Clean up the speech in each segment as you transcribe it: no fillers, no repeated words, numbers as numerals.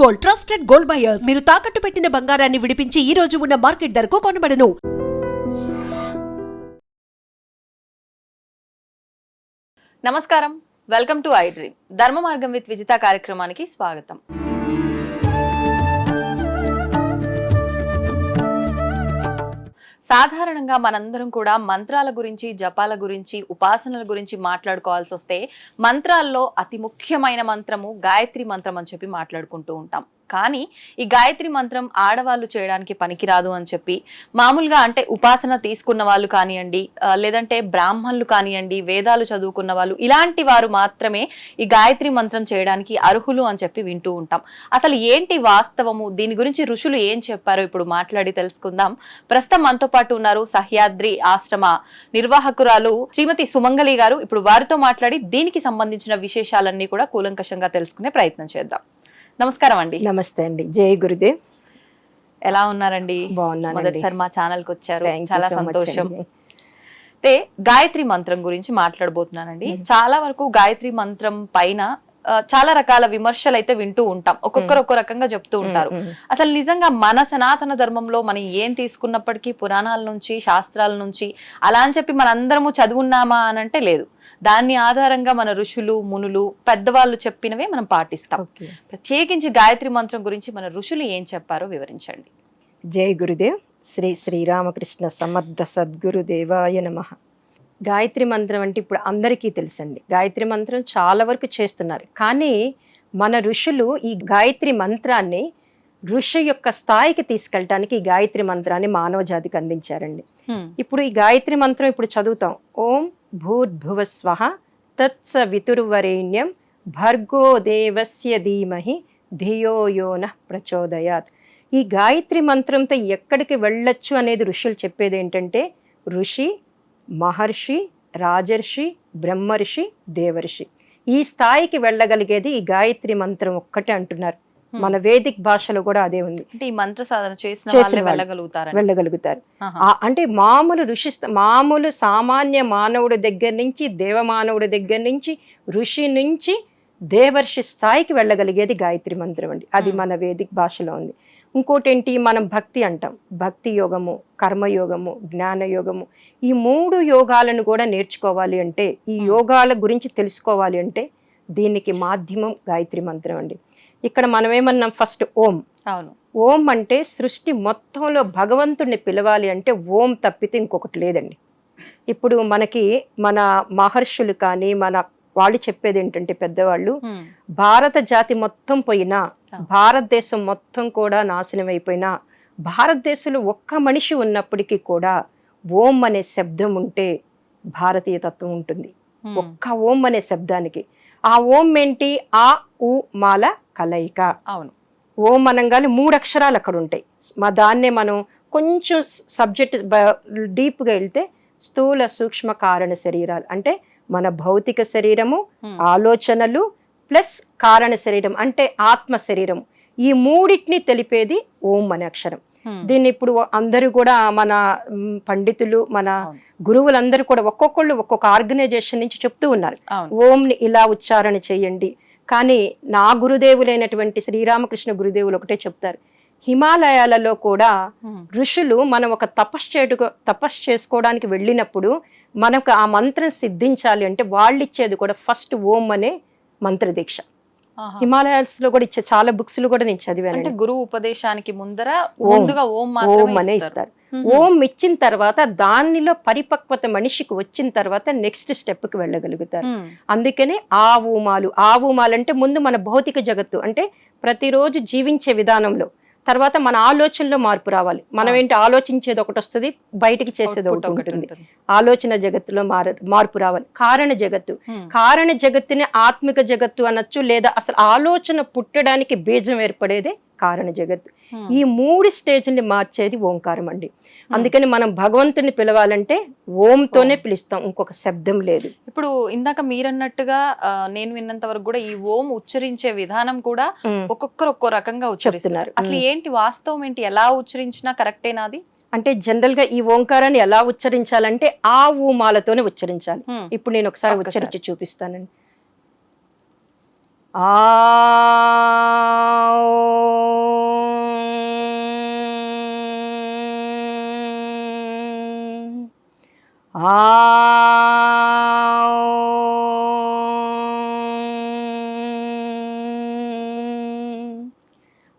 Gold, trusted gold buyers. మీరు తాకట్టు పెట్టిన బంగారాన్ని విడిపించి ఈ రోజు ఉన్న మార్కెట్ ధరకు కొనబడను. నమస్కారం, వెల్కమ్ టు ఐ డ్రీమ్. ధర్మ మార్గం విత్ విజిత కార్యక్రమానికి స్వాగతం. సాధారణంగా మనందరం కూడా మంత్రాల గురించి, జపాల గురించి, ఉపాసనల గురించి మాట్లాడుకోవాల్సి వస్తే మంత్రాల్లో అతి ముఖ్యమైన మంత్రము గాయత్రి మంత్రం అని చెప్పి మాట్లాడుకుంటూ ఉంటాం. కానీ ఈ గాయత్రి మంత్రం ఆడవాళ్ళు చేయడానికి పనికిరాదు అని చెప్పి మామూలుగా అంటే ఉపాసన తీసుకున్న వాళ్ళు కానివ్వండి, లేదంటే బ్రాహ్మణులు కానివ్వండి, వేదాలు చదువుకున్న వాళ్ళు, ఇలాంటి వారు మాత్రమే ఈ గాయత్రి మంత్రం చేయడానికి అర్హులు అని చెప్పి వింటూ ఉంటాం. అసలు ఏంటి వాస్తవము, దీని గురించి ఋషులు ఏం చెప్పారో ఇప్పుడు మాట్లాడి తెలుసుకుందాం. ప్రస్తుతం మనతో పాటు ఉన్నారు సహ్యాద్రి ఆశ్రమ నిర్వాహకురాలు శ్రీమతి సుమంగళి గారు. ఇప్పుడు వారితో మాట్లాడి దీనికి సంబంధించిన విశేషాలన్నీ కూడా కూలంకషంగా తెలుసుకునే ప్రయత్నం చేద్దాం. నమస్కారం అండి. నమస్తే అండి. జై గురుదేవ్. ఎలా ఉన్నారండి? బాగున్నాను. మొదటిసారి మా ఛానల్ కి వచ్చారు, చాలా సంతోషం. అయితే గాయత్రి మంత్రం గురించి మాట్లాడబోతున్నానండి. చాలా వరకు గాయత్రి మంత్రం పైన చాలా రకాల విమర్శలు అయితే వింటూ ఉంటాం. ఒక్కొక్కరు ఒక్కో రకంగా చెప్తూ ఉంటారు. అసలు నిజంగా మన సనాతన ధర్మంలో మనం ఏం తీసుకున్నప్పటికీ పురాణాల నుంచి, శాస్త్రాల నుంచి అలా అని చెప్పి మనందరము చదువున్నామా అని అంటే లేదు. దాన్ని ఆధారంగా మన ఋషులు, మునులు, పెద్దవాళ్ళు చెప్పినవే మనం పాటిస్తాం. ప్రత్యేకించి గాయత్రి మంత్రం గురించి మన ఋషులు ఏం చెప్పారో వివరించండి. జై గురుదేవ్. శ్రీ శ్రీరామకృష్ణ సమర్థ సద్గురుదేవాయ నమః. గాయత్రి మంత్రం అంటే ఇప్పుడు అందరికీ తెలుసండి. గాయత్రి మంత్రం చాలా వరకు చేస్తున్నారు. కానీ మన ఋషులు ఈ గాయత్రి మంత్రాన్ని ఋషి యొక్క స్థాయికి తీసుకెళ్ళటానికి ఈ గాయత్రి మంత్రాన్ని మానవ జాతికి అందించారండి. ఇప్పుడు ఈ గాయత్రి మంత్రం ఇప్పుడు చదువుతాం. ఓం భూర్భువస్వః తత్సవితుర్వరేణ్యం భర్గో దేవస్య ధీమహి ధియో యో నః ప్రచోదయాత్. ఈ గాయత్రి మంత్రంతో ఎక్కడికి వెళ్ళొచ్చు అనేది ఋషులు చెప్పేది ఏంటంటే, ఋషి, మహర్షి, రాజర్షి, బ్రహ్మర్షి, దేవర్షి, ఈ స్థాయికి వెళ్ళగలిగేది ఈ గాయత్రి మంత్రం ఒక్కటే అంటున్నారు. మన వేదిక్ భాషలో కూడా అదే ఉంది. అంటే ఈ మంత్ర సాధన చేసిన వెళ్ళగలుగుతారు. అంటే మామూలు సామాన్య మానవుడి దగ్గర నుంచి, దేవమానవుడి దగ్గర నుంచి, ఋషి నుంచి దేవర్షి స్థాయికి వెళ్ళగలిగేది గాయత్రి మంత్రం అండి. అది మన వేదిక్ భాషలో ఉంది. ఇంకోటి ఏంటి, మనం భక్తి అంటాం. భక్తి యోగము, కర్మయోగము, జ్ఞానయోగము, ఈ 3 యోగాలను కూడా నేర్చుకోవాలి అంటే, ఈ యోగాల గురించి తెలుసుకోవాలి అంటే దీనికి మాధ్యమం గాయత్రి మంత్రం అండి. ఇక్కడ మనం ఏమన్నాం, ఫస్ట్ ఓం. అవును. ఓం అంటే సృష్టి మొత్తంలో భగవంతుడిని పిలవాలి అంటే ఓం తప్పితే ఇంకొకటి లేదండి. ఇప్పుడు మనకి మన మహర్షులు కానీ మన వాళ్ళు చెప్పేది ఏంటంటే, పెద్దవాళ్ళు, భారత జాతి మొత్తం పోయినా, భారతదేశం మొత్తం కూడా నాశనం అయిపోయినా, భారతదేశంలో ఒక్క మనిషి ఉన్నప్పటికీ కూడా ఓం అనే శబ్దం ఉంటే భారతీయ తత్వం ఉంటుంది. ఒక్క ఓం అనే శబ్దానికి. ఆ ఓం ఏంటి, ఆ ఉ మాల కలయిక. అవును. ఓం అనగానే 3 అక్షరాలు అక్కడ ఉంటాయి. దాన్నే మనం కొంచెం సబ్జెక్ట్ డీప్గా వెళ్తే స్థూల సూక్ష్మ కారణ శరీరాలు అంటే మన భౌతిక శరీరము, ఆలోచనలు ప్లస్ కారణ శరీరం అంటే ఆత్మ శరీరం, ఈ 3టిని తెలిపేది ఓం అనే అక్షరం. దీన్ని ఇప్పుడు అందరూ కూడా మన పండితులు, మన గురువులందరూ కూడా ఒక్కొక్కళ్ళు ఒక్కొక్క ఆర్గనైజేషన్ నుంచి చెప్తూ ఉన్నారు, ఓంని ఇలా ఉచ్చారణ చేయండి. కానీ నా గురుదేవులైనటువంటి శ్రీరామకృష్ణ గురుదేవులు ఒకటే చెప్తారు, హిమాలయాలలో కూడా ఋషులు మనం ఒక తపస్సు చేసుకోవడానికి వెళ్ళినప్పుడు మనకు ఆ మంత్రం సిద్ధించాలి అంటే వాళ్ళు ఇచ్చేది కూడా ఫస్ట్ ఓం అనే మంత్ర దీక్ష. హిమాలయాస్ లో కూడా ఇచ్చే చాలా బుక్స్ కూడా నేను చదివాను. గురువు ఉపదేశానికి ముందర ఓం అనే ఇస్తారు. ఓం ఇచ్చిన తర్వాత దానిలో పరిపక్వత మనిషికి వచ్చిన తర్వాత నెక్స్ట్ స్టెప్ కి వెళ్ళగలుగుతారు. అందుకనే ఆవుమాలు అంటే ముందు మన భౌతిక జగత్తు అంటే ప్రతిరోజు జీవించే విధానంలో, తర్వాత మన ఆలోచనలో మార్పు రావాలి. మనం ఏంటి, ఆలోచించేది ఒకటి వస్తుంది, బయటికి చేసేది ఒకటి ఉంటుంది. ఆలోచన జగత్తులో మార్పు రావాలి. కారణ జగత్తుని ఆత్మిక జగత్తు అనొచ్చు, లేదా అసలు ఆలోచన పుట్టడానికి బీజం ఏర్పడేదే కారణ జగత్తు. ఈ 3 స్టేజ్ని మార్చేది ఓంకారం అండి. అందుకని మనం భగవంతుని పిలవాలంటే ఓంతోనే పిలుస్తాం, ఇంకొక శబ్దం లేదు. ఇప్పుడు ఇందాక మీరన్నట్టుగా నేను విన్నంత వరకు కూడా ఈ ఓం ఉచ్చరించే విధానం కూడా ఒక్కొక్కరు ఒక్కో రకంగా ఉచ్చరిస్తున్నారు. అసలు ఏంటి వాస్తవం ఏంటి, ఎలా ఉచ్చరించినా కరెక్టేనాది? అంటే జనరల్ గా ఈ ఓంకారాన్ని ఎలా ఉచ్చరించాలంటే ఆ ఊమాలతోనే ఉచ్చరించాలి. ఇప్పుడు నేను ఒకసారి ఉచ్చరించి చూపిస్తానండి. ఆ ఆ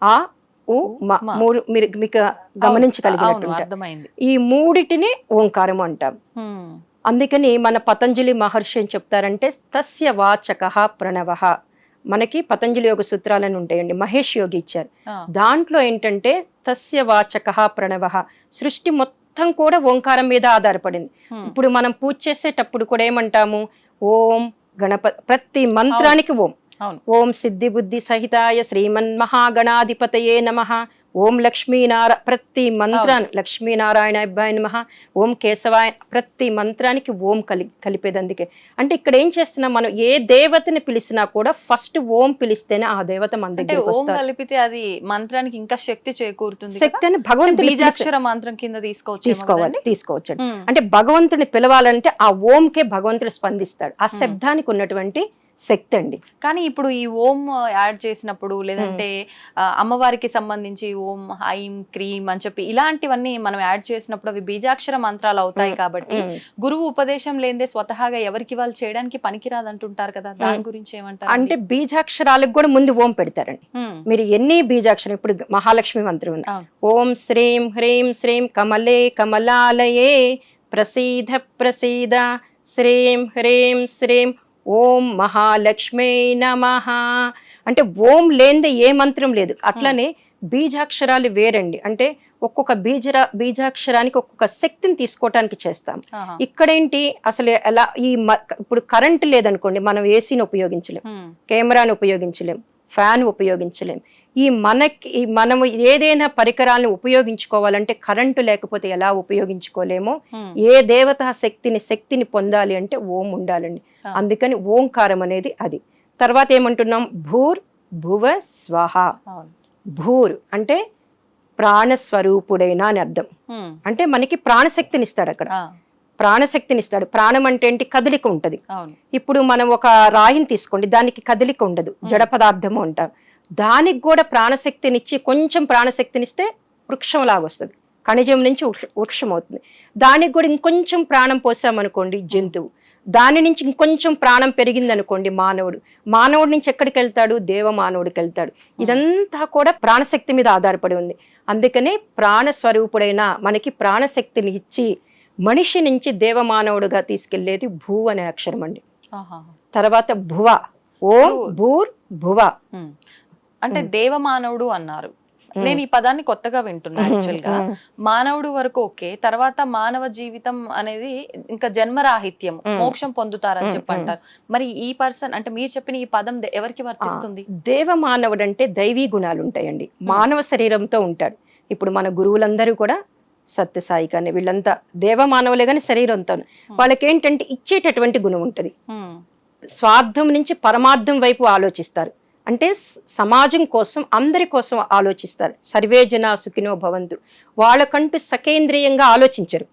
ఆ ఉ మ మ. మూడు మీరు మీకు అవును గమనించగలిగినట్టుంటారు. అర్థమైంది. ఈ మూడిటిని ఓంకారం అంటాం. హ్మ్. అందుకని మన పతంజలి మహర్షి ఏం చెప్తారంటే తస్య వాచకః ప్రణవః. మనకి పతంజలి యోగ సూత్రాలని ఉంటాయండి, మహేష్ యోగి ఇచ్చారు. ఆ. దాంట్లో ఏంటంటే తస్య వాచకః ప్రణవః, సృష్టి మొత్తం కూడా ఓంకారం మీద ఆధారపడింది. హ్మ్. ఇప్పుడు మనం పూజ చేసేటప్పుడు కూడా ఏమంటాము, ఓం ప్రతి మంత్రానికి ఓం. అవును. ఓం సిద్ధి బుద్ధి సహితాయ శ్రీమన్ మహాగణాధిపతయే నమః, ఓం ప్రతి మంత్రాన్ని లక్ష్మీనారాయణాభ్యాయ నమః, ఓం కేశవాయ, ప్రతి మంత్రానికి ఓం కలిపేది. అందుకే అంటే ఇక్కడ ఏం చేస్తున్నాం, మనం ఏ దేవతని పిలిచినా కూడా ఫస్ట్ ఓం పిలిస్తేనే ఆ దేవత మన అంటే దగ్గరికి ఓం వస్తారు. కలిపితే అది మంత్రానికి ఇంకా శక్తి చేకూరుతుంది కదా? శక్తి అని భగవంతుని బీజాక్షర మంత్రం కింద తీసుకోవచ్చండి. అంటే భగవంతుని పిలవాలంటే ఆ ఓంకే భగవంతుడు స్పందిస్తాడు. ఆ శబ్దానికి ఉన్నటువంటి శక్తి అండి. కానీ ఇప్పుడు ఈ ఓం యాడ్ చేసినప్పుడు లేదంటే అమ్మవారికి సంబంధించి ఓం ఐం క్రీం అని చెప్పి ఇలాంటివన్నీ మనం యాడ్ చేసినప్పుడు అవి బీజాక్షర మంత్రాలు అవుతాయి కాబట్టి గురువు ఉపదేశం లేదే స్వతహాగా ఎవరికి వాళ్ళు చేయడానికి పనికిరాదు అంటుంటారు కదా, దాని గురించి ఏమంటారు? అంటే బీజాక్షరాలకు కూడా ముందు ఓం పెడతారండి. మీరు ఎన్ని బీజాక్షరం, ఇప్పుడు మహాలక్ష్మి మంత్రం ఉంది, ఓం శ్రీం హ్రీం శ్రీం కమలే కమలాలయే ప్రసీద ప్రసీద శ్రీం హ్రీం శ్రీం ఓం మహాలక్ష్మీ నమః. అంటే ఓం లేనిదే ఏ మంత్రం లేదు. అట్లనే బీజాక్షరాలు వేరండి. అంటే ఒక్కొక్క బీజాక్షరానికి ఒక్కొక్క శక్తిని తీసుకోవటానికి చేస్తాం. ఇక్కడేంటి అసలు ఎలా ఇప్పుడు కరెంట్ లేదనుకోండి, మనం ఏసీని ఉపయోగించలేం, కెమెరాని ఉపయోగించలేం, ఫ్యాన్ ఉపయోగించలేం. మనము ఏదైనా పరికరాలను ఉపయోగించుకోవాలంటే కరెంటు లేకపోతే ఎలా ఉపయోగించుకోలేమో, ఏ దేవతా శక్తిని పొందాలి అంటే ఓం ఉండాలండి. అందుకని ఓంకారం అనేది అది. తర్వాత ఏమంటున్నాం, భూర్ భువ స్వహ. భూర్ అంటే ప్రాణస్వరూపుడైన అని అర్థం. అంటే మనకి ప్రాణశక్తిని ఇస్తాడు. అక్కడ ప్రాణశక్తిని ఇస్తాడు. ప్రాణం అంటే ఏంటి, కదలిక ఉంటది. ఇప్పుడు మనం ఒక రాయిని తీసుకోండి, దానికి కదలిక ఉండదు, జడ పదార్థము అంటారు. దానికి కూడా ప్రాణశక్తినిచ్చి కొంచెం ప్రాణశక్తినిస్తే వృక్షం లాగా వస్తుంది, ఖనిజం నుంచి వృక్షం అవుతుంది. దానికి కూడా ఇంకొంచెం ప్రాణం పోసామనుకోండి జంతువు, దాని నుంచి ఇంకొంచెం ప్రాణం పెరిగింది అనుకోండి మానవుడి నుంచి ఎక్కడికి వెళ్తాడు, దేవమానవుడికి వెళ్తాడు. ఇదంతా కూడా ప్రాణశక్తి మీద ఆధారపడి ఉంది. అందుకనే ప్రాణస్వరూపుడైన మనకి ప్రాణశక్తిని ఇచ్చి మనిషి నుంచి దేవమానవుడుగా తీసుకెళ్లేది భూ అనే అక్షరం అండి. తర్వాత భువ, ఓం భూర్ భువ. అంటే దేవమానవుడు అన్నారు. నేను ఈ పదాన్ని కొత్తగా వింటున్నా. యాక్చువల్ గా మానవుడు వరకు ఓకే, తర్వాత మానవ జీవితం అనేది ఇంకా జన్మరాహిత్యం, మోక్షం పొందుతారని చెప్పి అంటారు. మరి ఈ పర్సన్ అంటే మీరు చెప్పిన ఈ పదం ఎవరికి వర్తిస్తుంది? దేవమానవుడు అంటే దైవీ గుణాలు ఉంటాయండి, మానవ శరీరంతో ఉంటాడు. ఇప్పుడు మన గురువులందరూ కూడా సత్యసాయి కానీ వీళ్ళంతా దేవమానవులే కానీ శరీరంతో, వాళ్ళకేంటంటే ఇచ్చేటటువంటి గుణం ఉంటుంది. స్వార్థం నుంచి పరమార్థం వైపు ఆలోచిస్తారు. అంటే సమాజం కోసం, అందరి కోసం ఆలోచిస్తారు. సర్వే జనా సుఖినో భవంతు. వాళ్ళకంటూ సకేంద్రియంగా ఆలోచించరు.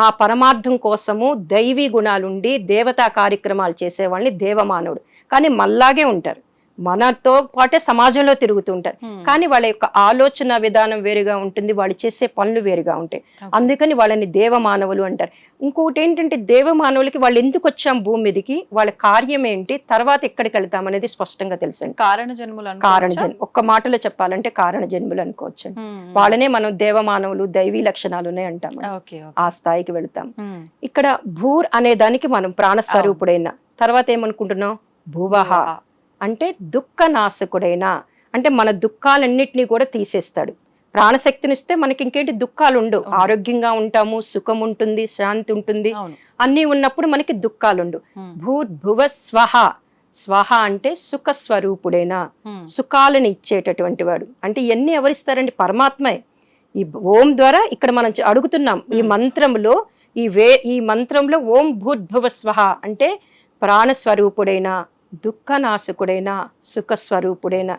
ఆ పరమార్థం కోసము దైవీ గుణాలుండి దేవతా కార్యక్రమాలు చేసేవాళ్ళని దేవమానవుడు. కానీ మళ్ళాగే ఉంటారు, మనతో పాటే సమాజంలో తిరుగుతూ ఉంటారు. కానీ వాళ్ళ యొక్క ఆలోచన విధానం వేరుగా ఉంటుంది, వాళ్ళు చేసే పనులు వేరుగా ఉంటాయి. అందుకని వాళ్ళని దేవమానవులు అంటారు. ఇంకొకటి ఏంటంటే దేవమానవులకి వాళ్ళు ఎందుకు వచ్చాం భూమి మీదకి, వాళ్ళ కార్యం ఏంటి, తర్వాత ఎక్కడికి వెళ్తాం అనేది స్పష్టంగా తెలుసండి. కారణ జన్మ, ఒక్క మాటలో చెప్పాలంటే కారణ జన్ములు అనుకోవచ్చండి. వాళ్ళనే మనం దేవమానవులు, దైవీ లక్షణాలు ఉన్నాయి అంటాం, ఆ స్థాయికి వెళ్తాం. ఇక్కడ భూర్ అనే దానికి మనం ప్రాణస్వరూపుడైన, తర్వాత ఏమనుకుంటున్నాం, భువః అంటే దుఃఖనాశకుడైన, అంటే మన దుఃఖాలన్నిటినీ కూడా తీసేస్తాడు. ప్రాణశక్తినిస్తే మనకి ఇంకేంటి దుఃఖాలు ఉండవు, ఆరోగ్యంగా ఉంటాము, సుఖం ఉంటుంది, శాంతి ఉంటుంది. అన్నీ ఉన్నప్పుడు మనకి దుఃఖాలు ఉండవు. భూర్భువ స్వహ. స్వహ అంటే సుఖ స్వరూపుడైన, సుఖాలను ఇచ్చేటటువంటి వాడు. అంటే ఇవన్నీ ఎవరిస్తారండి, పరమాత్మే. ఈ ఓం ద్వారా ఇక్కడ మనం అడుగుతున్నాం ఈ మంత్రంలో, ఈ మంత్రంలో ఓం భూర్భువ స్వహ అంటే ప్రాణస్వరూపుడైన, దుఃఖనాశకుడైన, సుఖస్వరూపుడైన.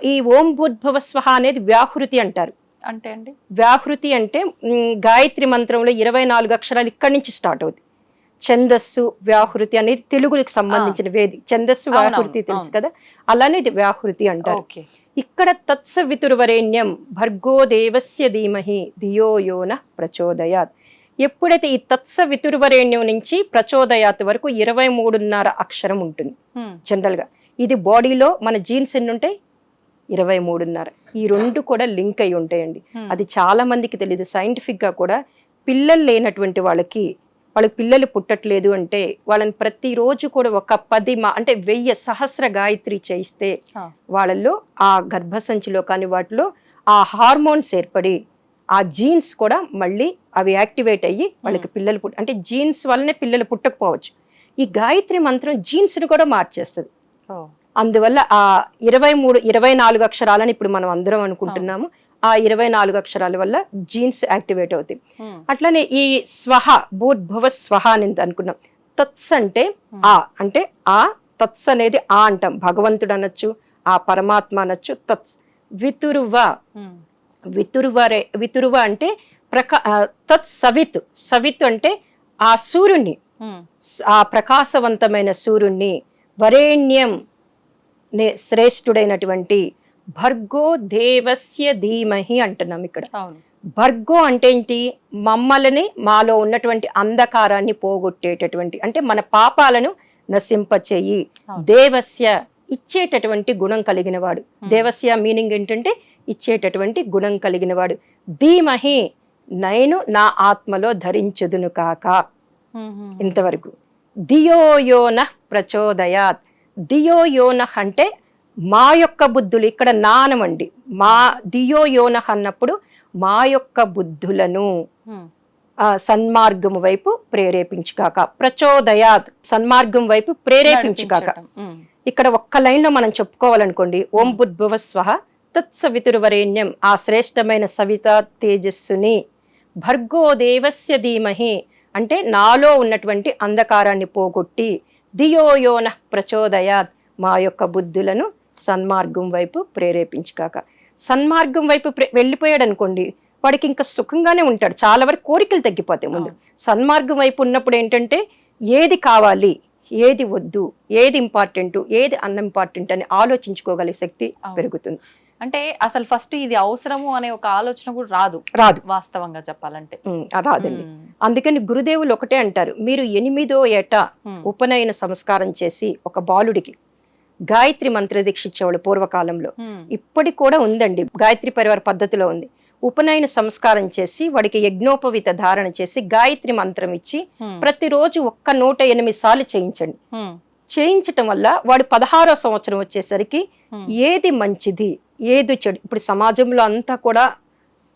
ఈ ఓం భూర్భువ స్వహ అనేది వ్యాహృతి అంటారు. అంటే అండి వ్యాహృతి అంటే గాయత్రి మంత్రంలో 24 అక్షరాలు ఇక్కడి నుంచి స్టార్ట్ అవుతాయి. ఛందస్సు వ్యాహృతి అనేది తెలుగుకి సంబంధించిన వేది. ఛందస్సు వ్యాహృతి తెలుసు కదా, అలానే ఇది వ్యాహృతి అంటారు. ఇక్కడ తత్సవితుర్వరేణ్యం భర్గో దేవస్య ధీమహి ధియో యో నః ప్రచోదయాత్. ఎప్పుడైతే ఈ తత్స వితుర్వరేణ్యం నుంచి ప్రచోదయాత్ వరకు 23.5 అక్షరం ఉంటుంది జనరల్ గా. ఇది బాడీలో మన జీన్స్ ఎన్ని ఉంటాయి? 23.5. ఈ రెండు కూడా లింక్ అయి ఉంటాయండి. అది చాలా మందికి తెలియదు. సైంటిఫిక్ గా కూడా పిల్లలు లేనటువంటి వాళ్ళకి పిల్లలు పుట్టట్లేదు అంటే వాళ్ళని ప్రతిరోజు కూడా ఒక 10 అంటే 1000 సహస్ర గాయత్రి చేయిస్తే వాళ్ళల్లో ఆ గర్భసంచిలో కానీ వాటిలో ఆ హార్మోన్స్ ఏర్పడి ఆ జీన్స్ కూడా మళ్ళీ అవి యాక్టివేట్ అయ్యి వాళ్ళకి పిల్లలు అంటే జీన్స్ వల్లనే పిల్లలు పుట్టకపోవచ్చు. ఈ గాయత్రి మంత్రం జీన్స్ ని కూడా మార్చేస్తుంది. అందువల్ల ఆ 24 అక్షరాలని ఇప్పుడు మనం అందరం అనుకుంటున్నాము. ఆ 24 అక్షరాల వల్ల జీన్స్ యాక్టివేట్ అవుతాయి. అట్లనే ఈ స్వహ భూర్భువ స్వహ అని అనుకున్నాం. తత్స్ అంటే ఆ అంటే ఆ తత్స్ అనేది ఆ అంటాం. భగవంతుడు అనొచ్చు, ఆ పరమాత్మ అనొచ్చు. తత్స్ వితురువ వితురువ అంటే తత్ సవిత్ సవిత్ అంటే ఆ సూర్యుణ్ణి, ఆ ప్రకాశవంతమైన సూర్యుణ్ణి, వరేణ్యం శ్రేష్ఠుడైనటువంటి భర్గో దేవస్య ధీమహి అంటున్నాం ఇక్కడ. భర్గో అంటే ఏంటి? మమ్మల్ని మాలో ఉన్నటువంటి అంధకారాన్ని పోగొట్టేటటువంటి అంటే మన పాపాలను నశింపచేయి. దేవస్య ఇచ్చేటటువంటి గుణం కలిగిన వాడు. దేవస్య మీనింగ్ ఏంటంటే ఇచ్చేటటువంటి గుణం కలిగిన వాడు. ధీమహి నేను నా ఆత్మలో ధరించుదును కాక. ఇంతవరకు ధియోయోన ప్రచోదయాత్. ధియోయోన అంటే మా యొక్క బుద్ధులు, ఇక్కడ నానమండి. మా ధియోయోన అన్నప్పుడు మా యొక్క బుద్ధులను సన్మార్గం వైపు ప్రేరేపించుకాక. ప్రచోదయాత్ సన్మార్గం వైపు ప్రేరేపించుకాక. ఇక్కడ ఒక్క లైన్ లో మనం చెప్పుకోవాలనుకోండి, ఓం బుద్భువ స్వహ తత్సవితుర్వరేణ్యం, ఆ శ్రేష్టమైన సవిత తేజస్సుని, భర్గో దేవస్య ధీమహి అంటే నాలో ఉన్నటువంటి అంధకారాన్ని పోగొట్టి, ధియోయోన ప్రచోదయాత్ మా యొక్క బుద్ధులను సన్మార్గం వైపు ప్రేరేపించుకాక. సన్మార్గం వైపు వెళ్ళిపోయాడు అనుకోండి, వాడికి ఇంకా సుఖంగానే ఉంటాడు. చాలా వరకు కోరికలు తగ్గిపోతాయి ముందు. సన్మార్గం వైపు ఉన్నప్పుడు ఏంటంటే ఏది కావాలి, ఏది వద్దు, ఏది ఇంపార్టెంట్, ఏది అన్ఇంపార్టెంట్ అని ఆలోచించుకోగలిగే శక్తి పెరుగుతుంది. అంటే అసలు ఫస్ట్ ఇది అవసరము అనే ఒక ఆలోచన కూడా రాదు వాస్తవంగా చెప్పాలంటే. రాదండి. అందుకని గురుదేవులు ఒకటే అంటారు, మీరు 8వ ఏట ఉపనయన సంస్కారం చేసి ఒక బాలుడికి గాయత్రి మంత్ర దీక్ష ఇచ్చేవాళ్ళు పూర్వకాలంలో. ఇప్పటికి కూడా ఉందండి, గాయత్రి పరివార పద్ధతిలో ఉంది. ఉపనయన సంస్కారం చేసి వాడికి యజ్ఞోపవిత ధారణ చేసి గాయత్రి మంత్రం ఇచ్చి ప్రతిరోజు 108 సార్లు చేయించండి. చేయించటం వల్ల వాడు 16వ సంవత్సరం వచ్చేసరికి ఏది మంచిది ఏది చెడు, ఇప్పుడు సమాజంలో అంతా కూడా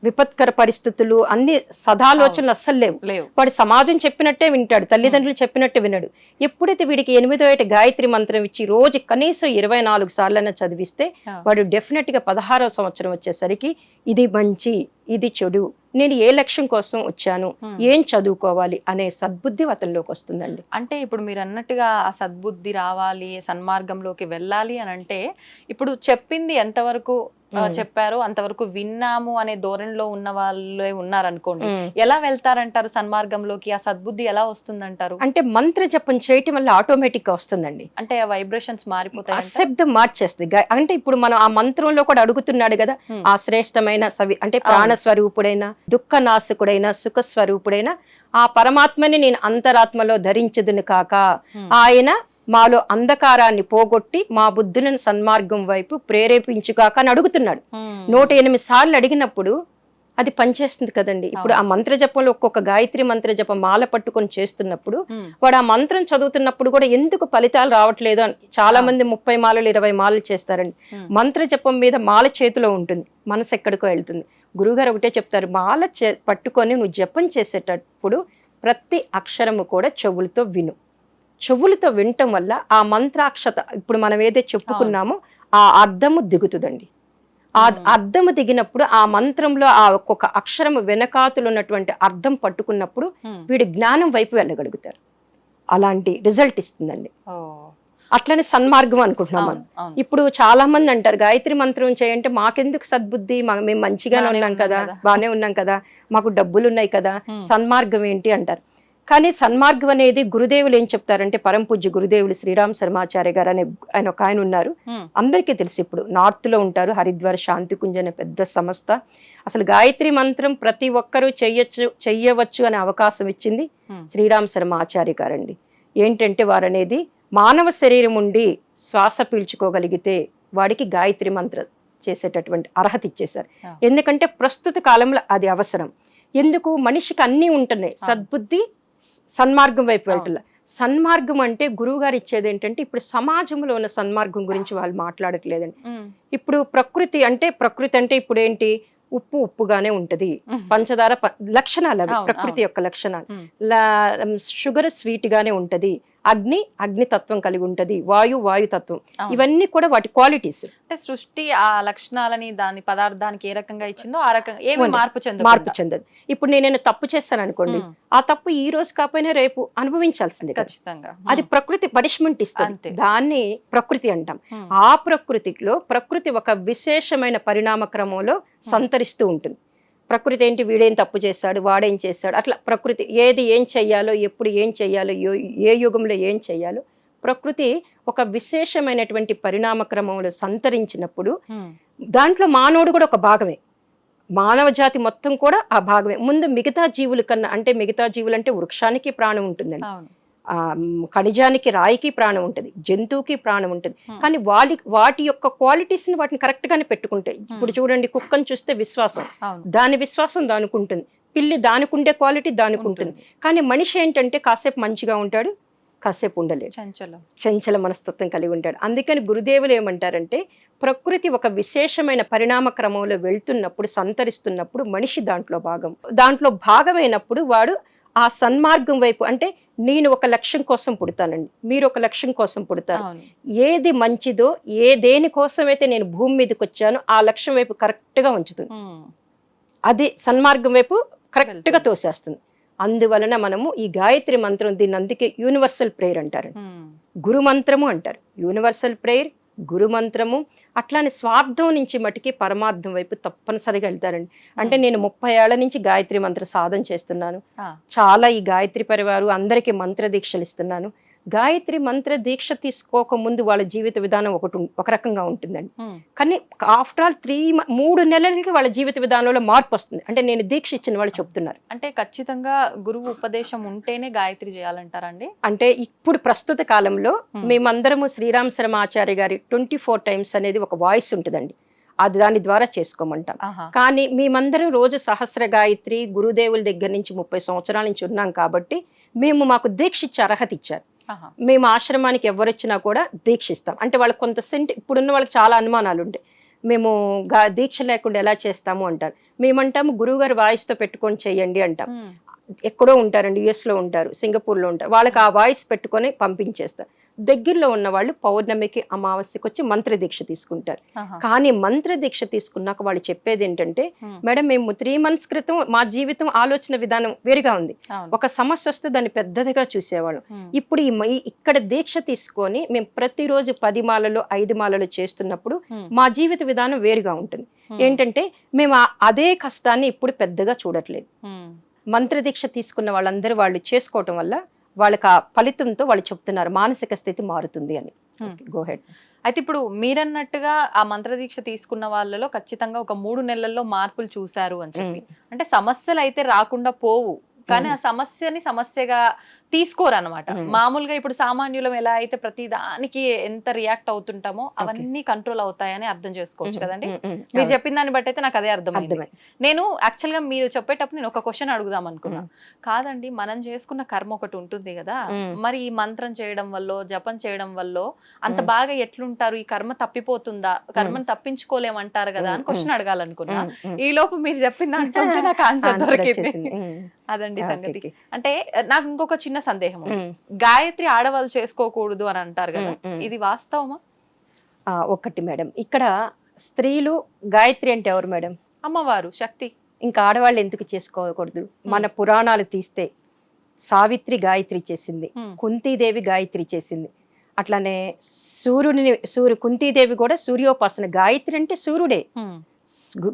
విపత్కర పరిస్థితులు, అన్ని సదాలోచనలు అస్సలు లేవు. వాడు సమాజం చెప్పినట్టే వింటాడు, తల్లిదండ్రులు చెప్పినట్టే వినడు. ఎప్పుడైతే వీడికి 8వ ఏట గాయత్రి మంత్రం ఇచ్చి రోజు కనీసం 24 సార్లైనా చదివిస్తే వాడు డెఫినెట్ గా 16వ సంవత్సరం వచ్చేసరికి ఇది మంచి ఇది చెడు, నేను ఏ లక్ష్యం కోసం వచ్చాను, ఏం చదువుకోవాలి అనే సద్బుద్ధి అతనిలోకి వస్తుందండి. అంటే ఇప్పుడు మీరు అన్నట్టుగా ఆ సద్బుద్ధి రావాలి, సన్మార్గంలోకి వెళ్ళాలి అని అంటే ఇప్పుడు చెప్పింది ఎంతవరకు చెప్పారు అంతవరకు విన్నాము అనే ధోరణిలో ఉన్న వాళ్ళే ఉన్నారనుకోండి, ఎలా వెళ్తారంటారు సన్మార్గంలోకి? ఆ సద్బుద్ధి ఎలా వస్తుందంటారు? అంటే మంత్ర జపం చేయటం వల్ల ఆటోమేటిక్ గా వస్తుందండి. అంటే ఆ వైబ్రేషన్స్ మారిపోతాయి, శబ్దం మార్చేస్తుంది. అంటే ఇప్పుడు మనం ఆ మంత్రంలో కూడా అడుగుతున్నాడు కదా, ఆ శ్రేష్టమైన అంటే ప్రాణస్వరూపుడైన, దుఃఖ నాశకుడైన, సుఖ స్వరూపుడైన ఆ పరమాత్మని నేను అంతరాత్మలో ధరించదును కాక, ఆయన మాలో అంధకారాన్ని పోగొట్టి మా బుద్ధులను సన్మార్గం వైపు ప్రేరేపించుగాక అని అడుగుతున్నాడు. 108 సార్లు అడిగినప్పుడు అది పనిచేస్తుంది కదండి. ఇప్పుడు ఆ మంత్ర జపంలో ఒక్కొక్క గాయత్రి మంత్ర జపం మాల పట్టుకొని చేస్తున్నప్పుడు వాడు ఆ మంత్రం చదువుతున్నప్పుడు కూడా ఎందుకు ఫలితాలు రావట్లేదు అని చాలా మంది 30 మాలలు 20 మాలలు చేస్తారండి. మంత్ర జపం మీద మాల చేతిలో ఉంటుంది, మనసు ఎక్కడికో వెళ్తుంది. గురువుగారు ఒకటే చెప్తారు, మాల పట్టుకొని నువ్వు జపం చేసేటప్పుడు ప్రతి అక్షరము కూడా చెవులతో విను. చెవులతో వినటం వల్ల ఆ మంత్రాక్షత ఇప్పుడు మనం ఏదైతే చెప్పుకున్నామో ఆ అర్థము దిగుతుందండి. ఆ అర్థము దిగినప్పుడు ఆ మంత్రంలో ఆ ఒక్కొక్క అక్షరము వెనకాతులు ఉన్నటువంటి అర్థం పట్టుకున్నప్పుడు వీడి జ్ఞానం వైపు వెళ్ళగలుగుతారు. అలాంటి రిజల్ట్ ఇస్తుందండి. అట్లనే సన్మార్గం అనుకుంటున్నాం మనం. ఇప్పుడు చాలా మంది అంటారు గాయత్రి మంత్రం చేయంటే మాకెందుకు సద్బుద్ధి, మేము మంచిగానే ఉన్నాం కదా, బాగానే ఉన్నాం కదా, మాకు డబ్బులు ఉన్నాయి కదా, సన్మార్గం ఏంటి అంటారు. కానీ సన్మార్గం అనేది గురుదేవులు ఏం చెప్తారంటే, పరమ పూజ్య గురుదేవులు శ్రీరామ్ శర్మాచార్య గారు అనే ఆయన ఒక ఆయన ఉన్నారు. అందరికీ తెలుసు, ఇప్పుడు నార్త్ లో ఉంటారు, హరిద్వార్ శాంతికుంజ్ అనే పెద్ద సంస్థ. అసలు గాయత్రి మంత్రం ప్రతి ఒక్కరూ చెయ్యవచ్చు అనే అవకాశం ఇచ్చింది శ్రీరామ్ శర్మాచార్య గారండి. ఏంటంటే వారు అనేది మానవ శరీరం ఉండి శ్వాస పీల్చుకోగలిగితే వాడికి గాయత్రి మంత్రం చేసేటటువంటి అర్హత ఇచ్చేశారు. ఎందుకంటే ప్రస్తుత కాలంలో అది అవసరం. ఎందుకు, మనిషికి అన్నీ ఉంటున్నాయి, సద్బుద్ధి సన్మార్గం వైపు వెళ్తున్నా. సన్మార్గం అంటే గురువు గారు ఇచ్చేది ఏంటంటే, ఇప్పుడు సమాజంలో ఉన్న సన్మార్గం గురించి వాళ్ళు మాట్లాడట్లేదండి. ఇప్పుడు ప్రకృతి అంటే ఇప్పుడు ఏంటి, ఉప్పు ఉప్పుగానే ఉంటది, పంచదార లక్షణాలు అవి ప్రకృతి యొక్క లక్షణాలు. షుగర్ స్వీట్ గానే ఉంటది, అగ్ని అగ్నితత్వం కలిగి ఉంటది, వాయుతత్వం, ఇవన్నీ కూడా వాటి క్వాలిటీస్. అంటే సృష్టి ఆ లక్షణాలని దాని పదార్థానికి ఏ రకంగా ఇచ్చిందో ఆ రకంగా ఏమి మార్పు చెందదు. ఇప్పుడు నేను తప్పు చేస్తాను అనుకోండి, ఆ తప్పు ఈ రోజు కాకపోయినా రేపు అనుభవించాల్సిందే ఖచ్చితంగా. అది ప్రకృతి పనిష్మెంట్ ఇస్తుంది, దాన్ని ప్రకృతి అంటాం. ఆ ప్రకృతి ఒక విశేషమైన పరిణామ క్రమంలో సంతరిస్తూ ఉంటుంది. ప్రకృతి ఏంటి, వీడేం తప్పు చేశాడు, వాడేం చేశాడు, అట్లా ప్రకృతి ఏది ఏం చెయ్యాలో, ఎప్పుడు ఏం చెయ్యాలో, ఏ యుగంలో ఏం చెయ్యాలో ప్రకృతి ఒక విశేషమైనటువంటి పరిణామ క్రమంలో సంతరించినప్పుడు దాంట్లో మానవుడు కూడా ఒక భాగమే, మానవ జాతి మొత్తం కూడా ఆ భాగమే. ముందు మిగతా జీవుల కన్నా, అంటే మిగతా జీవులు అంటే వృక్షానికి ప్రాణం ఉంటుందండి, ఖనిజానికి రాయికి ప్రాణం ఉంటుంది, జంతువుకి ప్రాణం ఉంటుంది. కానీ వాటి యొక్క క్వాలిటీస్ ని వాటిని కరెక్ట్ గానే పెట్టుకుంటాయి. ఇప్పుడు చూడండి, కుక్కను చూస్తే విశ్వాసం, దాని విశ్వాసం దానికి ఉంటుంది, పిల్లి దానికి ఉండే క్వాలిటీ దానికి ఉంటుంది. కానీ మనిషి ఏంటంటే కాసేపు మంచిగా ఉంటాడు, కాసేపు ఉండలేడు, చంచల మనస్తత్వం కలిగి ఉంటాడు. అందుకని గురుదేవులు ఏమంటారంటే, ప్రకృతి ఒక విశేషమైన పరిణామ క్రమంలో వెళ్తున్నప్పుడు, సంతరిస్తున్నప్పుడు మనిషి దాంట్లో భాగమైనప్పుడు వాడు ఆ సన్మార్గం వైపు, అంటే నేను ఒక లక్ష్యం కోసం పుడతానండి, మీరు ఒక లక్ష్యం కోసం పుడతారు, ఏది మంచిదో దేని కోసమైతే నేను భూమి మీదకి వచ్చానో ఆ లక్ష్యం వైపు కరెక్ట్ గా ఉంచుతుంది, అది సన్మార్గం వైపు కరెక్ట్ గా తోసేస్తుంది. అందువలన మనము ఈ గాయత్రి మంత్రం, దీన్ని అందుకే యూనివర్సల్ ప్రేయర్ అంటారు, గురు మంత్రము అంటారు. యూనివర్సల్ ప్రేయర్, గురు మంత్రము, అట్లానే స్వార్థం నుంచి మటుకి పరమార్థం వైపు తప్పనిసరిగా వెళ్తారండి. అంటే నేను 30 ఏళ్ల నుంచి గాయత్రి మంత్ర సాధన చేస్తున్నాను, చాలా ఈ గాయత్రి పరివారు అందరికీ మంత్ర దీక్షలు ఇస్తున్నాను. గాయత్రి మంత్ర దీక్ష తీసుకోక ముందు వాళ్ళ జీవిత విధానం ఒక రకంగా ఉంటుందండి. కానీ ఆఫ్టర్ ఆల్ 3 నెలలకి వాళ్ళ జీవిత విధానంలో మార్పు వస్తుంది. అంటే నేను దీక్ష ఇచ్చిన వాళ్ళు చెప్తున్నారు. అంటే ఖచ్చితంగా గురువు ఉపదేశం ఉంటేనే గాయత్రి చేయాలంటారండి? అంటే ఇప్పుడు ప్రస్తుత కాలంలో మేమందరము శ్రీరామ్ శర్మాచార్య గారి 24 టైమ్స్ అనేది ఒక వాయిస్ ఉంటుందండి, అది దాని ద్వారా చేసుకోమంటాం. కానీ మేమందరం రోజు సహస్ర గాయత్రి గురుదేవుల దగ్గర నుంచి 30 సంవత్సరాల నుంచి ఉన్నాం కాబట్టి మాకు దీక్ష ఇచ్చే అర్హత ఇచ్చారు. మేము ఆశ్రమానికి ఎవరొచ్చినా కూడా దీక్షిస్తాం. అంటే వాళ్ళకి కొంత ఇప్పుడున్న వాళ్ళకి చాలా అనుమానాలు ఉంటాయి, మేము దీక్ష లేకుండా ఎలా చేస్తాము అంటారు. మేమంటాము గురువుగారు వాయిస్తో పెట్టుకొని చెయ్యండి అంటాం. ఎక్కడో ఉంటారండి, యుఎస్లో ఉంటారు, సింగపూర్లో ఉంటారు, వాళ్ళకి ఆ వాయిస్ పెట్టుకొని పంపించేస్తారు. దగ్గరలో ఉన్న వాళ్ళు పౌర్ణమికి అమావాస్యకి వచ్చి మంత్ర దీక్ష తీసుకుంటారు. కానీ మంత్ర దీక్ష తీసుకున్నాక వాళ్ళు చెప్పేది ఏంటంటే, మేడం మేము 3 months క్రితం మా జీవితం ఆలోచన విధానం వేరుగా ఉంది, ఒక సమస్య వస్తే దాన్ని పెద్దదిగా చూసేవాళ్ళం. ఇప్పుడు ఇక్కడ దీక్ష తీసుకొని మేము ప్రతిరోజు 10 మాలలు 5 మాలలు చేస్తున్నప్పుడు మా జీవిత విధానం వేరుగా ఉంటుంది. ఏంటంటే మేము అదే కష్టాన్ని ఇప్పుడు పెద్దగా చూడట్లేదు. మంత్ర దీక్ష తీసుకున్న వాళ్ళందరూ వాళ్ళు చేసుకోవటం వల్ల వాళ్ళకి ఆ ఫలితంతో వాళ్ళు చెప్తున్నారు మానసిక స్థితి మారుతుంది అని. Go head. అయితే ఇప్పుడు మీరన్నట్టుగా ఆ మంత్రదీక్ష తీసుకున్న వాళ్ళలో ఖచ్చితంగా ఒక 3 నెలల్లో మార్పులు చూశారు అని చెప్పి, అంటే సమస్యలు అయితే రాకుండా పోవు, కానీ ఆ సమస్యని సమస్యగా తీసుకోరన్నమాట. మామూలుగా ఇప్పుడు సామాన్యులం ఎలా అయితే ప్రతి దానికి ఎంత రియాక్ట్ అవుతుంటామో అవన్నీ కంట్రోల్ అవుతాయని అర్థం చేసుకోవచ్చు కదండి. మీరు చెప్పిన దాన్ని బట్టి అయితే నాకు అదే అర్థమైంది. నేను యాక్చువల్ గా మీరు చెప్పేటప్పుడు నేను ఒక క్వశ్చన్ అడుగుదాం అనుకున్నా. కాదండి, మనం చేసుకున్న కర్మ ఒకటి ఉంటుంది కదా, మరి ఈ మంత్రం చేయడం వల్ల జపం చేయడం వల్ల అంత బాగా ఎట్లుంటారు, ఈ కర్మ తప్పిపోతుందా, కర్మను తప్పించుకోలేమంటారు కదా అని క్వశ్చన్ అడగాలనుకున్నా. ఈ లోపు మీరు చెప్పిన దాంట్లో నాకు ఆన్సర్ దొరికింది. అదండి సంగతి. అంటే నాకు ఇంకొక చిన్న సందేహం, గాయత్రి ఆడవాళ్ళు చేసుకోకూడదు అని అంటారు కదా, ఇది వాస్తవమా? ఒకటి మేడం, ఇక్కడ స్త్రీలు గాయత్రి అంటే ఎవరు మేడం? అమ్మవారు, శక్తి. ఇంకా ఆడవాళ్ళు ఎందుకు చేసుకోకూడదు? మన పురాణాలు తీస్తే సావిత్రి గాయత్రి చేసింది, కుంతీదేవి గాయత్రి చేసింది, అట్లానే కుంతీదేవి కూడా సూర్యోపాసన. గాయత్రి అంటే సూర్యుడే,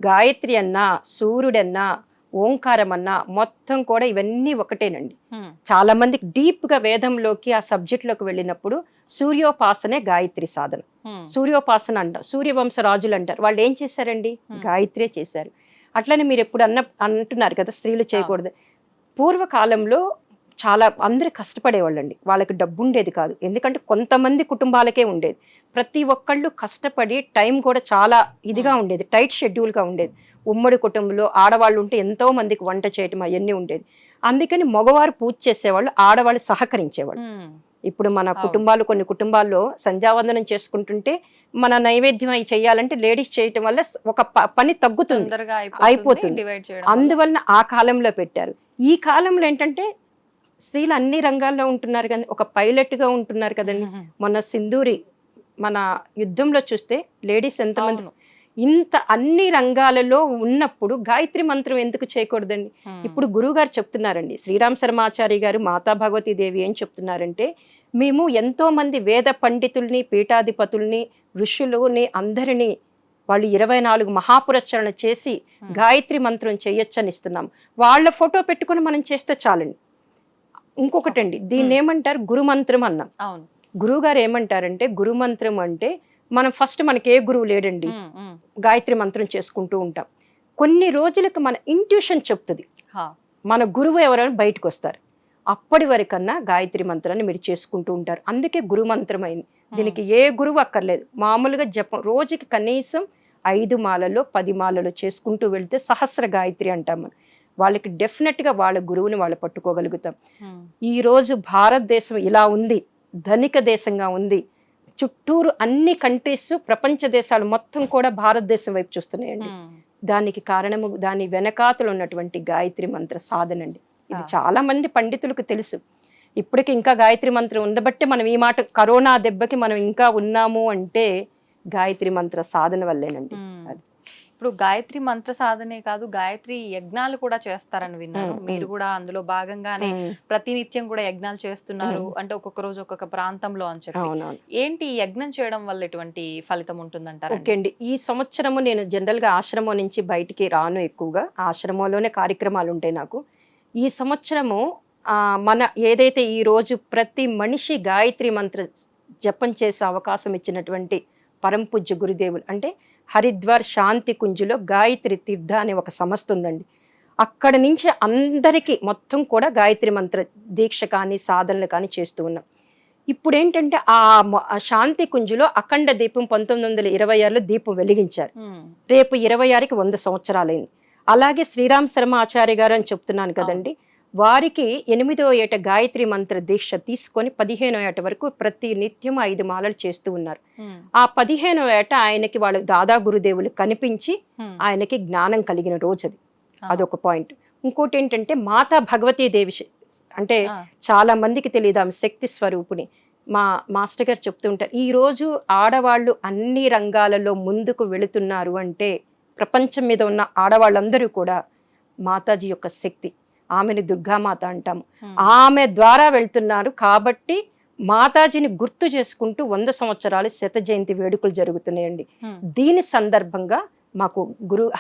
గాయత్రి అన్నా సూర్యుడన్నా ఓంకారం అన్నా మొత్తం కూడా ఇవన్నీ ఒకటేనండి. ఉమ్, చాలా మందికి డీప్ గా వేదంలోకి ఆ సబ్జెక్ట్ లోకి వెళ్ళినప్పుడు సూర్యోపాసనే గాయత్రి సాధన. ఉమ్, సూర్యోపాసన అంటారు, సూర్యవంశ రాజులు అంటారు. వాళ్ళు ఏం చేశారండి? గాయత్రే చేశారు. అట్లనే మీరు ఎప్పుడు అంటున్నారు కదా స్త్రీలు చేయకూడదు. పూర్వకాలంలో చాలా అందరూ కష్టపడేవాళ్ళండి. వాళ్ళకి డబ్బు ఉండేది కాదు, ఎందుకంటే కొంతమంది కుటుంబాలకే ఉండేది. ప్రతి ఒక్కళ్ళు కష్టపడి టైం కూడా చాలా ఇదిగా ఉండేది, టైట్ షెడ్యూల్గా ఉండేది. ఉమ్మడి కుటుంబంలో ఆడవాళ్ళు ఉంటే ఎంతో మందికి వంట చేయటం అవన్నీ ఉండేది. అందుకని మగవారు పూజ చేసేవాళ్ళు, ఆడవాళ్ళు సహకరించేవాళ్ళు. ఉమ్, ఇప్పుడు మన కుటుంబాలు, కొన్ని కుటుంబాల్లో సంధ్యావందనం చేసుకుంటుంటే మన నైవేద్యం అవి చేయాలంటే లేడీస్ చేయటం వల్ల ఒక పని తగ్గుతుంది, తొందరగా అయిపోతుంది. డివైడ్ చేయడం వల్ల. అందువలన ఆ కాలంలో పెట్టారు. ఈ కాలంలో ఏంటంటే స్త్రీలు అన్ని రంగాల్లో ఉంటున్నారు, కానీ ఒక పైలట్ గా ఉంటున్నారు కదండి. ఉమ్, మొన్న సింధూరి మన యుద్ధంలో చూస్తే లేడీస్ ఎంతమంది అవును. ఇంత అన్ని రంగాలలో ఉన్నప్పుడు గాయత్రి మంత్రం ఎందుకు చేయకూడదండి? ఉమ్, ఇప్పుడు గురువు గారు చెప్తున్నారండి, శ్రీరామ్ శర్మాచారి గారు, మాతా భగవతి దేవి ఏం చెప్తున్నారంటే, మేము ఎంతో మంది వేద పండితుల్ని, పీఠాధిపతుల్ని, ఋషులని అందరినీ వాళ్ళు 24 మహాపురచరణ చేసి గాయత్రి మంత్రం చేయొచ్చని ఇస్తున్నాం. వాళ్ళ ఫోటో పెట్టుకుని మనం చేస్తే చాలండి. ఇంకొకటండి, దీన్ని ఏమంటారు? గురుమంత్రం అన్నాం. అవును. గురువు గారు ఏమంటారంటే, గురుమంత్రం అంటే మనం ఫస్ట్ మనకి ఏ గురువు లేడండి, ఉమ్, ఉమ్, గాయత్రి మంత్రం చేసుకుంటూ ఉంటాం. కొన్ని రోజులకు మన ఇంట్యూషన్ చెప్తుంది హా, మన గురువు ఎవరైనా బయటకు వస్తారు. అప్పటి వరకన్నా గాయత్రి మంత్రాన్ని మీరు చేసుకుంటూ ఉంటారు. అందుకే గురు మంత్రం అయింది. దీనికి ఏ గురువు అక్కర్లేదు. మామూలుగా జపం రోజుకి కనీసం 5 మాలలో 10 మాలలో చేసుకుంటూ వెళ్తే సహస్ర గాయత్రి అంటాం మనం. వాళ్ళకి డెఫినెట్గా వాళ్ళ గురువుని వాళ్ళు పట్టుకోగలుగుతాం. ఉమ్, ఈ రోజు భారతదేశం ఇలా ఉంది, ధనిక దేశంగా ఉంది. చుట్టూరు అన్ని కంట్రీస్, ప్రపంచ దేశాలు మొత్తం కూడా భారతదేశం వైపు చూస్తున్నాయండి. ఉమ్, దానికి కారణము దాని వెనకాతలు ఉన్నటువంటి గాయత్రి మంత్ర సాధన అండి. ఇది చాలా మంది పండితులకు తెలుసు. ఇప్పటికి ఇంకా గాయత్రి మంత్రం ఉండబట్టే మనం ఈ మాట, కరోనా దెబ్బకి మనం ఇంకా ఉన్నాము అంటే గాయత్రి మంత్ర సాధన వల్లేనండి. ఉమ్. అది. ఇప్పుడు గాయత్రి మంత్ర సాధనే కాదు, గాయత్రి యజ్ఞాలు కూడా చేస్తారని విన్నాను. ఉమ్, మీరు కూడా అందులో భాగంగానే ప్రతినిత్యం కూడా యజ్ఞాలు చేస్తున్నారు. అంటే ఒక్కొక్క రోజు ఒక్కొక్క ప్రాంతంలో అని చెప్పి. అవునవును. ఏంటి ఈ యజ్ఞం చేయడం వల్ల ఎటువంటి ఫలితం ఉంటుందంటారు? ఓకే అండి. ఈ సంవత్సరము నేను జనరల్గా ఆశ్రమం నుంచి బయటికి రాను, ఎక్కువగా ఆశ్రమంలోనే కార్యక్రమాలు ఉంటాయి నాకు. ఈ సంవత్సరము మన ఏదైతే ఈ రోజు ప్రతి మనిషి గాయత్రి మంత్ర జపం చేసే అవకాశం ఇచ్చినటువంటి పరమ పూజ్య గురుదేవులు, అంటే హరిద్వార్ శాంతి కుంజులో గాయత్రి తీర్థ అనే ఒక సంస్థ ఉందండి. అక్కడ నుంచి అందరికీ మొత్తం కూడా గాయత్రి మంత్ర దీక్ష కానీ సాధనలు కానీ చేస్తూ ఉన్నాం. ఇప్పుడు ఏంటంటే ఆ శాంతి కుంజులో అఖండ దీపం 1926లో దీపం వెలిగించారు. రేపు 26కి 100 సంవత్సరాలైంది. అలాగే శ్రీరామ్ శర్మ ఆచార్య గారు అని చెప్తున్నాను కదండి, వారికి 8వ ఏట గాయత్రి మంత్ర దీక్ష తీసుకొని 15వ ఏట వరకు ప్రతి నిత్యం 5 మాలలు చేస్తూ ఉన్నారు. ఆ 15వ ఏట ఆయనకి వాళ్ళ దాదా గురుదేవులు కనిపించి ఆయనకి జ్ఞానం కలిగిన రోజు అది. అదొక పాయింట్. ఇంకోటి ఏంటంటే మాతా భగవతీ దేవి, అంటే చాలా మందికి తెలియదు, ఆమె శక్తి స్వరూపుని. మా మాస్టర్ గారు చెప్తుంటారు, ఈ రోజు ఆడవాళ్ళు అన్ని రంగాలలో ముందుకు వెళుతున్నారు అంటే ప్రపంచం మీద ఉన్న ఆడవాళ్ళందరూ కూడా మాతాజీ యొక్క శక్తి. ఆమెను దుర్గామాత అంటాము. ఆమె ద్వారా వెళ్తున్నారు కాబట్టి మాతాజీని గుర్తు చేసుకుంటూ 100 సంవత్సరాలు శత జయంతి వేడుకలు జరుగుతున్నాయండి. దీని సందర్భంగా మాకు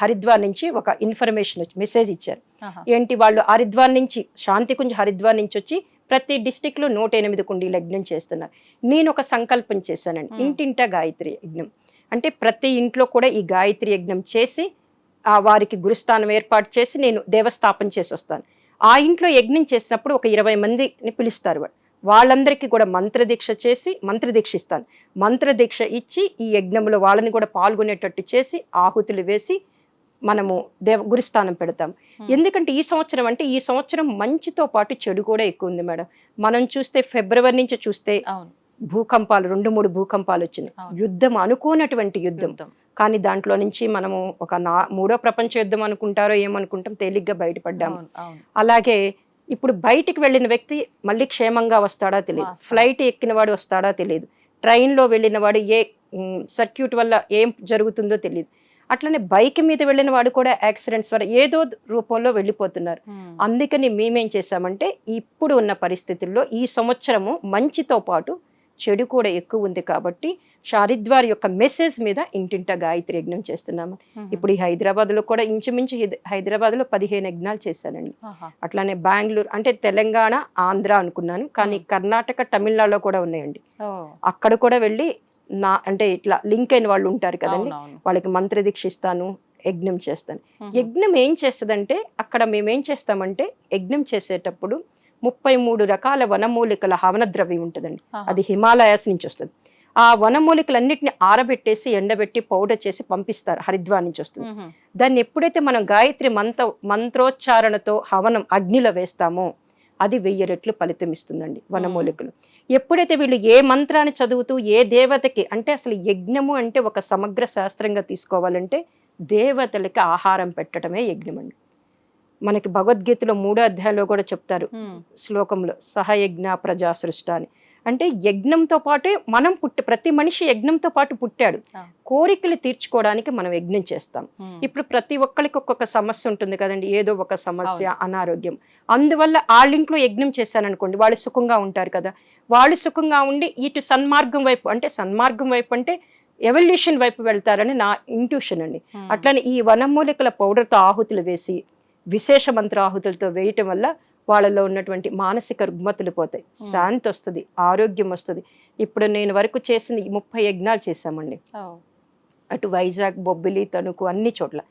హరిద్వార్ నుంచి ఒక ఇన్ఫర్మేషన్ మెసేజ్ ఇచ్చారు. ఏంటి, వాళ్ళు హరిద్వార్ నుంచి, శాంతికుంజ్ హరిద్వార్ నుంచి వచ్చి ప్రతి డిస్టిక్ లో 108 కుండీల యజ్ఞం చేస్తున్నారు. నేను ఒక సంకల్పం చేశానండి, ఇంటింటా గాయత్రి యజ్ఞం. అంటే ప్రతి ఇంట్లో కూడా ఈ గాయత్రి యజ్ఞం చేసి వారికి గురుస్థానం ఏర్పాటు చేసి నేను దేవస్థాపన చేసి వస్తాను. ఆ ఇంట్లో యజ్ఞం చేసినప్పుడు ఒక 20 మందిని పిలుస్తారు. వాళ్ళందరికీ కూడా మంత్రదీక్ష చేసి మంత్రదీక్ష ఇస్తాను. మంత్రదీక్ష ఇచ్చి ఈ యజ్ఞంలో వాళ్ళని కూడా పాల్గొనేటట్టు చేసి ఆహుతులు వేసి మనము గురుస్థానం పెడతాం. ఎందుకంటే ఈ సంవత్సరం అంటే ఈ సంవత్సరం మంచితో పాటు చెడు కూడా ఎక్కువ ఉంది మేడం. మనం చూస్తే ఫిబ్రవరి నుంచి చూస్తే భూకంపాలు 2-3 భూకంపాలు వచ్చినాయి. యుద్ధం, అనుకోనటువంటి యుద్ధం. కానీ దాంట్లో నుంచి మనము ఒక 3వ ప్రపంచ యుద్ధం అనుకుంటారో ఏమనుకుంటాం, తేలిగ్గా బయటపడ్డాము. అలాగే ఇప్పుడు బయటికి వెళ్ళిన వ్యక్తి మళ్ళీ క్షేమంగా వస్తాడా తెలియదు, ఫ్లైట్ ఎక్కిన వాడు వస్తాడా తెలియదు, ట్రైన్లో వెళ్ళిన వాడు ఏ సర్క్యూట్ వల్ల ఏం జరుగుతుందో తెలియదు. అట్లనే బైక్ మీద వెళ్ళిన వాడు కూడా యాక్సిడెంట్స్ వల్ల ఏదో రూపంలో వెళ్ళిపోతున్నారు. అందుకని మేమేం చేశామంటే, ఇప్పుడు ఉన్న పరిస్థితుల్లో ఈ సంవత్సరము మంచితో పాటు చెడు కూడా ఎక్కువ ఉంది కాబట్టి హరిద్వార్ యొక్క మెసేజ్ మీద ఇంటింట గాయత్రి యజ్ఞం చేస్తున్నాము. ఇప్పుడు ఈ హైదరాబాద్లో కూడా ఇంచుమించు హైదరాబాద్లో 15 యజ్ఞాలు చేశానండి. అట్లానే బెంగళూరు అంటే తెలంగాణ, ఆంధ్ర అనుకున్నాను, కానీ కర్ణాటక, తమిళనాడులో కూడా ఉన్నాయండి. అక్కడ కూడా వెళ్ళి అంటే ఇట్లా లింక్ అయిన వాళ్ళు ఉంటారు కదండి, వాళ్ళకి మంత్రదీక్ష ఇస్తాను, యజ్ఞం చేస్తాను. యజ్ఞం ఏం చేస్తుందంటే అక్కడ మేమేం చేస్తామంటే యజ్ఞం చేసేటప్పుడు 33 రకాల వనమూలికల హవన ద్రవ్యం ఉంటుందండి. అది హిమాలయాస్ నుంచి వస్తుంది. ఆ వనమూలికలన్నిటిని ఆరబెట్టేసి ఎండబెట్టి పౌడర్ చేసి పంపిస్తారు, హరిద్వార్ నుంచి వస్తుంది. దాన్ని ఎప్పుడైతే మనం గాయత్రి మంత్రోచ్చారణతో హవనం అగ్నిలో వేస్తామో అది 1000 రెట్లు ఫలితం ఇస్తుందండి వనమూలికలు. ఎప్పుడైతే వీళ్ళు ఏ మంత్రాన్ని చదువుతూ ఏ దేవతకి, అంటే అసలు యజ్ఞము అంటే ఒక సమగ్ర శాస్త్రంగా తీసుకోవాలంటే దేవతలకి ఆహారం పెట్టడమే యజ్ఞం అండి. మనకి భగవద్గీతలో 3వ అధ్యాయంలో కూడా చెప్తారు శ్లోకంలో, సహయజ్ఞ ప్రజా సృష్ట అని. అంటే యజ్ఞంతో పాటే మనం ప్రతి మనిషి యజ్ఞంతో పాటు పుట్టాడు. కోరికలు తీర్చుకోవడానికి మనం యజ్ఞం చేస్తాం. ఇప్పుడు ప్రతి ఒక్కరికి ఒక్కొక్క సమస్య ఉంటుంది కదండి, ఏదో ఒక సమస్య, అనారోగ్యం. అందువల్ల వాళ్ళింట్లో యజ్ఞం చేశాననుకోండి, వాళ్ళు సుఖంగా ఉంటారు కదా. వాళ్ళు సుఖంగా ఉండి ఇటు సన్మార్గం వైపు, అంటే సన్మార్గం వైపు అంటే ఎవల్యూషన్ వైపు వెళ్తారని నా ఇంట్యూషన్ అండి. అట్లనే ఈ వనమూలికల పౌడర్తో ఆహుతులు వేసి విశేష మంత్ర ఆహుతులతో వేయటం వల్ల వాళ్ళలో ఉన్నటువంటి మానసిక రుగ్మతులు పోతాయి, శాంతి వస్తుంది, ఆరోగ్యం వస్తుంది. ఇప్పుడు నేను వరకు చేసింది 30 యజ్ఞాలు చేశామండి. అటు వైజాగ్, బొబ్బిలి, తణుకు అన్ని చోట్ల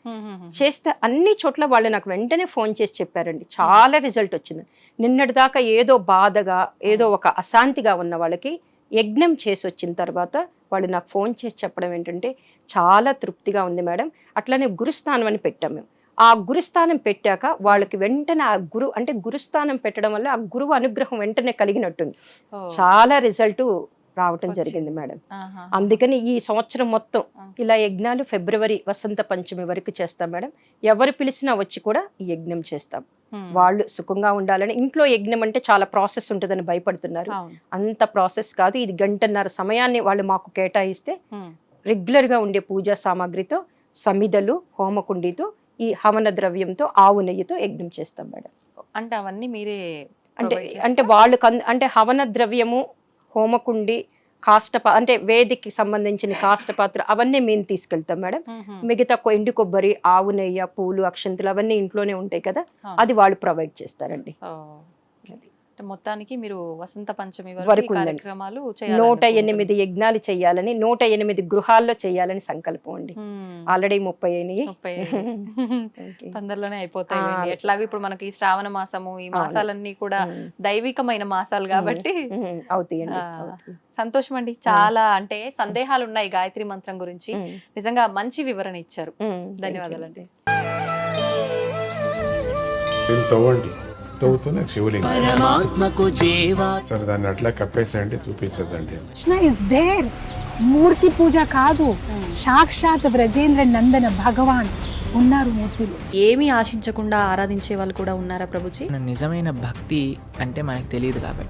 చేస్తే అన్ని చోట్ల వాళ్ళు నాకు వెంటనే ఫోన్ చేసి చెప్పారండి, చాలా రిజల్ట్ వచ్చింది. నిన్నటి దాకా ఏదో బాధగా, ఏదో ఒక అశాంతిగా ఉన్న వాళ్ళకి యజ్ఞం చేసి వచ్చిన తర్వాత వాళ్ళు నాకు ఫోన్ చేసి చెప్పడం ఏంటంటే, చాలా తృప్తిగా ఉంది మేడం. అట్లనే గురుస్థానం అని పెట్టాం మేము. ఆ గురుస్థానం పెట్టాక వాళ్ళకి వెంటనే ఆ గురుస్థానం పెట్టడం వల్ల ఆ గురువు అనుగ్రహం వెంటనే కలిగినట్టుంది. చాలా రిజల్ట్ రావటం జరిగింది మేడం. అందుకని ఈ సంవత్సరం మొత్తం ఇలా యజ్ఞాలు ఫిబ్రవరి వసంత పంచమి వరకు చేస్తాం మేడం. ఎవరు పిలిచినా వచ్చి కూడా ఈ యజ్ఞం చేస్తాం. వాళ్ళు సుఖంగా ఉండాలని. ఇంట్లో యజ్ఞం అంటే చాలా ప్రాసెస్ ఉంటుందని భయపడుతున్నారు. అంత ప్రాసెస్ కాదు. ఇది 1.5 గంటల సమయాన్ని వాళ్ళు మాకు కేటాయిస్తే రెగ్యులర్ గా ఉండే పూజా సామాగ్రితో, సమిదలు, హోమకుండితో, ఈ హవన ద్రవ్యంతో, ఆవు నెయ్యితో యజ్ఞం చేస్తాం మేడం. అంటే అవన్నీ మీరే అంటే వాళ్ళు అంటే హవన ద్రవ్యము, హోమకుండి, అంటే వేదికి సంబంధించిన కాష్టపాత్ర అవన్నీ మేము తీసుకెళ్తాం మేడం. మిగతా ఎండు కొబ్బరి, ఆవు నెయ్యి, పూలు, అక్షంతలు అవన్నీ ఇంట్లోనే ఉంటాయి కదా, అది వాళ్ళు ప్రొవైడ్ చేస్తారండి. మొత్తానికి మీరు వసంత పంచమి వరకు కార్యక్రమాలు 108 యజ్ఞాలు చేయాలని, 108 గృహాల్లో చేయాలని సంకల్పం అండి. ఆల్రెడీ 30 అయినాయి, తొందరలోనే అయిపోతాయి. ఎట్లాగో ఇప్పుడు మనకి శ్రావణ మాసము, ఈ మాసాలన్నీ కూడా దైవికమైన మాసాలు కాబట్టి అవుతాయండి. సంతోషం అండి. చాలా అంటే సందేహాలు ఉన్నాయి గాయత్రి మంత్రం గురించి. నిజంగా మంచి వివరణ ఇచ్చారు. ధన్యవాదాలండి. శివలింగం సరే, దాన్ని అట్లా కప్పేసేయండి, చూపించదండి. Krishna is there. మూర్తి పూజ కాదు, సాక్షాత్ బ్రజేంద్ర నందన భగవాన్ ఉన్నారు మూర్తిలో. ఏమీ ఆశించకుండా ఆరాధించే వాళ్ళు కూడా ఉన్నారా ప్రభుజీ? నిజమైన భక్తి అంటే మనకు తెలియదు కాబట్టి